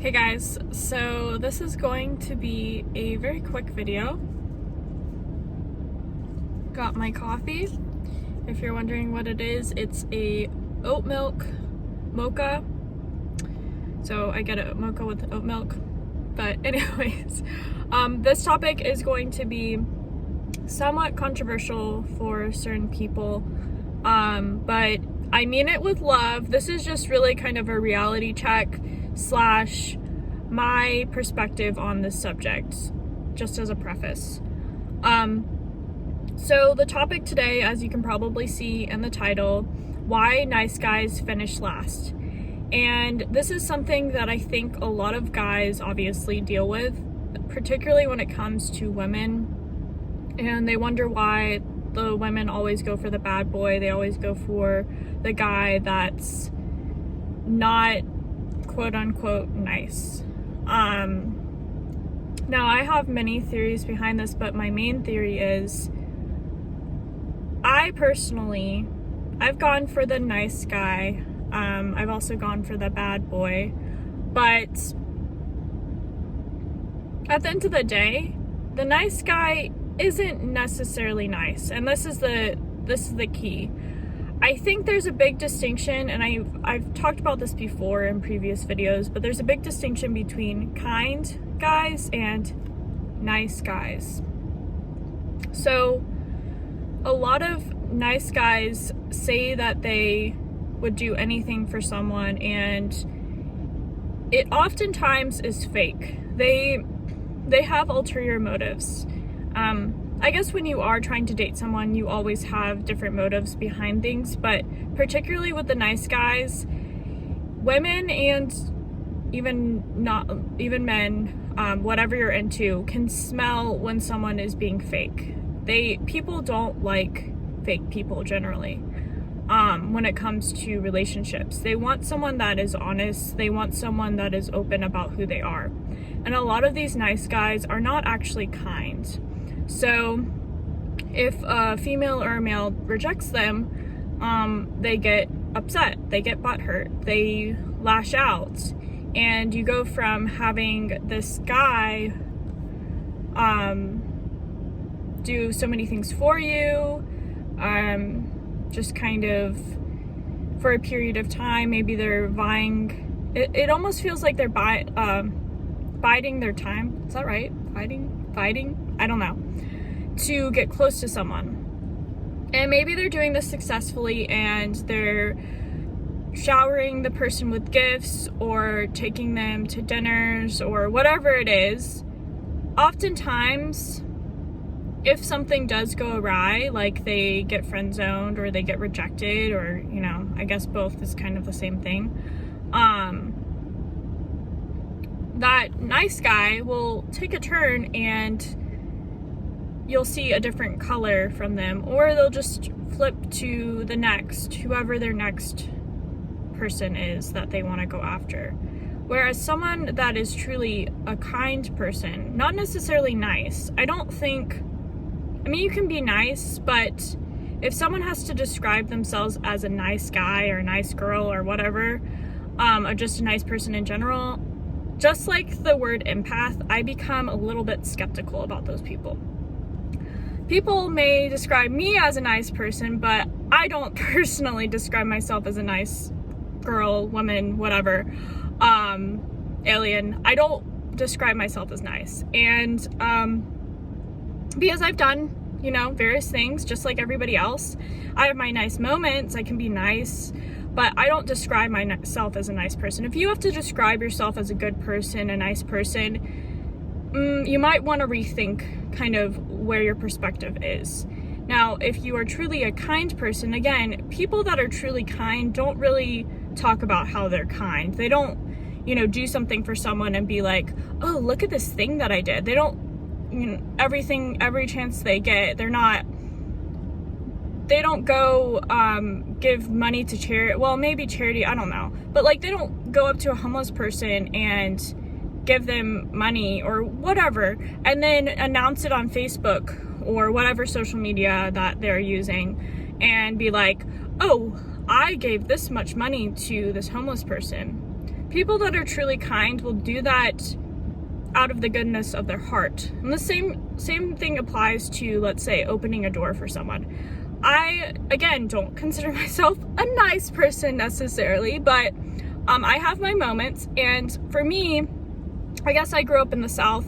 Hey guys, so this is going to be a very quick video. Got my coffee. If you're wondering what it is, it's a oat milk mocha. So I get a mocha with oat milk. But anyways, this topic is going to be somewhat controversial for certain people, but I mean it with love. This is just really kind of a reality check slash my perspective on this subject, just as a preface. So the topic today, as you can probably see in the title, why nice guys finish last. And this is something that I think a lot of guys obviously deal with, particularly when it comes to women. And they wonder why the women always go for the bad boy. They always go for the guy that's not quote unquote nice. Now I have many theories behind this, but my main theory is I've gone for the nice guy. I've also gone for the bad boy, but at the end of the day, the nice guy isn't necessarily nice, and this is the key. I think there's a big distinction, and I've talked about this before in previous videos, but there's a big distinction between kind guys and nice guys. So a lot of nice guys say that they would do anything for someone, and it oftentimes is fake. They have ulterior motives. I guess when you are trying to date someone, you always have different motives behind things, but particularly with the nice guys, women and even men, whatever you're into, can smell when someone is being fake. People don't like fake people generally. When it comes to relationships, they want someone that is honest. They want someone that is open about who they are. And a lot of these nice guys are not actually kind. So if a female or a male rejects them, they get upset, they get butthurt, they lash out, and you go from having this guy do so many things for you, just kind of for a period of time. Maybe they're vying, it almost feels like they're biding their time. Is that right? Fighting? I don't know. To get close to someone. And maybe they're doing this successfully, and they're showering the person with gifts or taking them to dinners or whatever it is. Oftentimes, if something does go awry, like they get friend zoned or they get rejected, or, I guess both is kind of the same thing, that nice guy will take a turn and you'll see a different color from them, or they'll just flip to the next, whoever their next person is that they want to go after. Whereas someone that is truly a kind person, not necessarily nice, you can be nice, but if someone has to describe themselves as a nice guy or a nice girl or whatever, or just a nice person in general, just like the word empath, I become a little bit skeptical about those people. People may describe me as a nice person, but I don't personally describe myself as a nice girl, woman, whatever, alien. I don't describe myself as nice. And because I've done, various things just like everybody else. I have my nice moments, I can be nice, but I don't describe myself as a nice person. If you have to describe yourself as a good person, a nice person, you might want to rethink kind of where your perspective is. Now, if you are truly a kind person, again, people that are truly kind don't really talk about how they're kind. They don't, do something for someone and be like, oh, look at this thing that I did. They don't, every chance they get, they don't go give money to charity. Well, maybe charity, I don't know. But they don't go up to a homeless person and give them money or whatever, and then announce it on Facebook or whatever social media that they're using and be like, oh, I gave this much money to this homeless person. people that are truly kind will do that out of the goodness of their heart. And the same thing applies to, let's say, opening a door for someone. I, again, don't consider myself a nice person necessarily, but I have my moments. And for me, I guess I grew up in the South.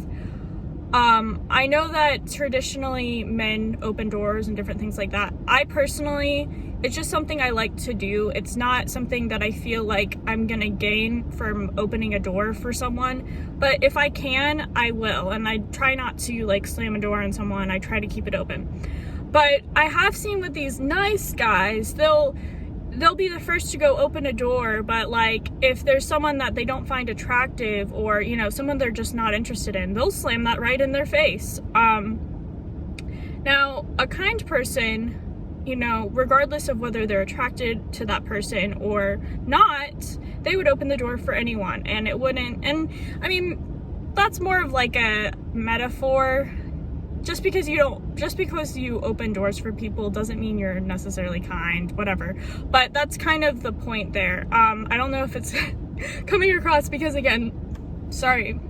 I know that traditionally men open doors and different things like that. I personally, it's just something I like to do. It's not something that I feel like I'm gonna gain from opening a door for someone, but if I can, I will. And I try not to like slam a door on someone. I try to keep it open. But I have seen with these nice guys, they'll be the first to go open a door, but like if there's someone that they don't find attractive, or you know, someone they're just not interested in, they'll slam that right in their face. Now a kind person, you know, regardless of whether they're attracted to that person or not, they would open the door for anyone, and it wouldn't, and I mean, that's more of like a metaphor. Just because you open doors for people doesn't mean you're necessarily kind, whatever. But that's kind of the point there. I don't know if it's coming across, because again, sorry,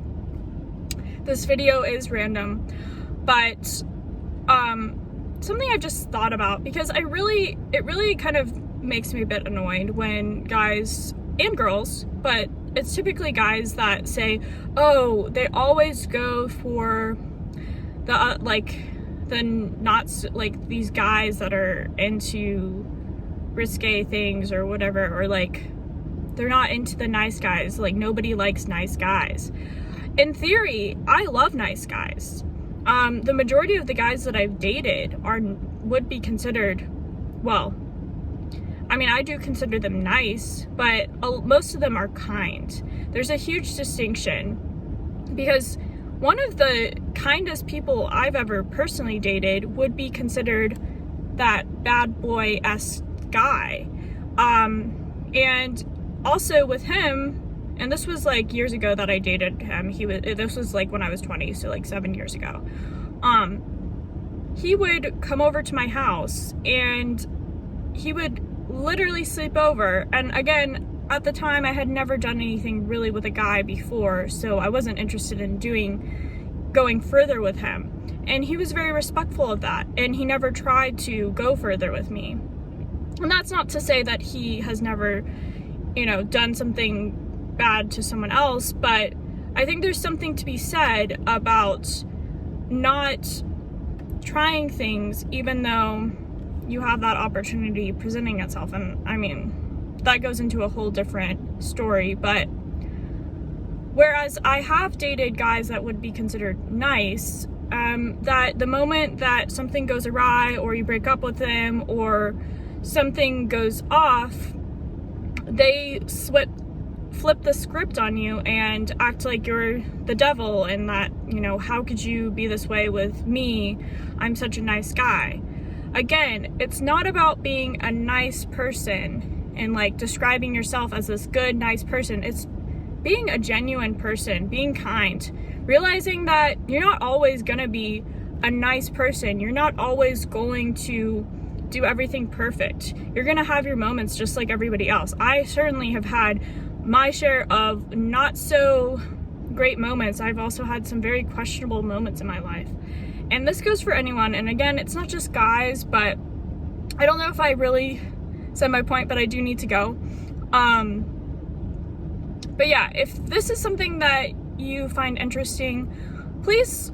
this video is random, but something I've just thought about, because it really kind of makes me a bit annoyed when guys and girls, but it's typically guys that say, oh, they always go for the like these guys that are into risque things or whatever, or like they're not into the nice guys, like nobody likes nice guys. In theory, I love nice guys. The majority of the guys that I've dated would be considered, well, I mean, I do consider them nice, but most of them are kind. There's a huge distinction, because one of the kindest people I've ever personally dated would be considered that bad boy-esque guy. And also with him, and this was like years ago that I dated him, this was like when I was 20, so like 7 years ago. He would come over to my house and he would literally sleep over. And again, at the time I had never done anything really with a guy before, so I wasn't interested in going further with him. And he was very respectful of that, and he never tried to go further with me. And that's not to say that he has never, you know, done something bad to someone else, but I think there's something to be said about not trying things even though you have that opportunity presenting itself. And I mean, that goes into a whole different story, but whereas I have dated guys that would be considered nice, that the moment that something goes awry, or you break up with them, or something goes off, they flip the script on you and act like you're the devil, and that, you know, how could you be this way with me? I'm such a nice guy. Again, it's not about being a nice person and like describing yourself as this good, nice person. It's being a genuine person, being kind, realizing that you're not always gonna be a nice person. You're not always going to do everything perfect. You're gonna have your moments just like everybody else. I certainly have had my share of not so great moments. I've also had some very questionable moments in my life. And this goes for anyone. And again, it's not just guys, but I don't know if I really said my point, but I do need to go. But yeah, if this is something that you find interesting, please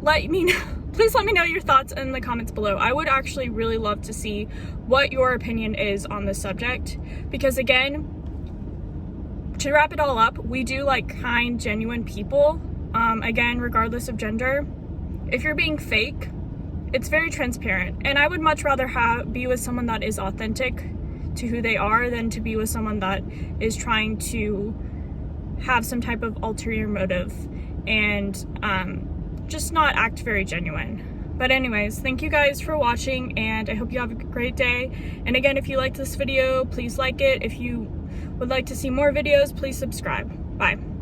let me know your thoughts in the comments below. I would actually really love to see what your opinion is on this subject, because again, to wrap it all up, we do like kind, genuine people. Again, regardless of gender. If you're being fake, it's very transparent, and I would much rather be with someone that is authentic to who they are than to be with someone that is trying to have some type of ulterior motive and just not act very genuine. But anyways, thank you guys for watching, and I hope you have a great day. And again, if you liked this video, please like it. If you would like to see more videos, please subscribe. Bye.